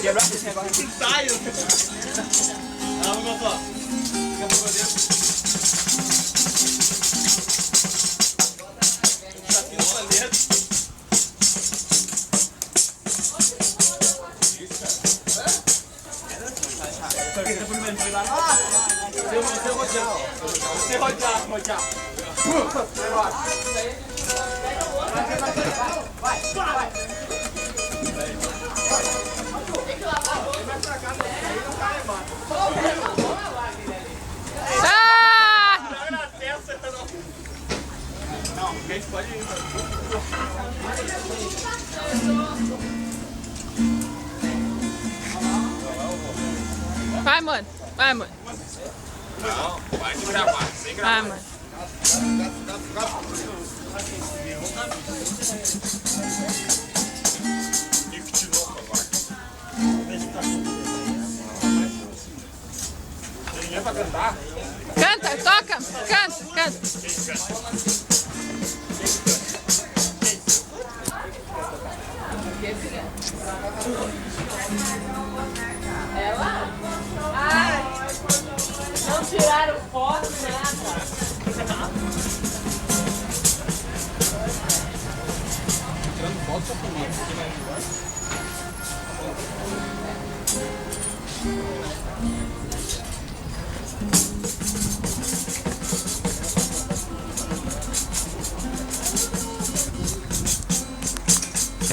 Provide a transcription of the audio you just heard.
Quebrar esse negócio aqui. Saio! Ah, não gostou? Fica um pouco dentro. Tá aqui no palheto. Você rodear. Vai. Não, a gente pode ir. Vai, mano. Não, vai gravar, sem gravar. Vai, mano. Ninguém pra cantar? Canta, toca, canta. Ela? Ai, não tiraram foto, nada. Tirando foto, só filmando.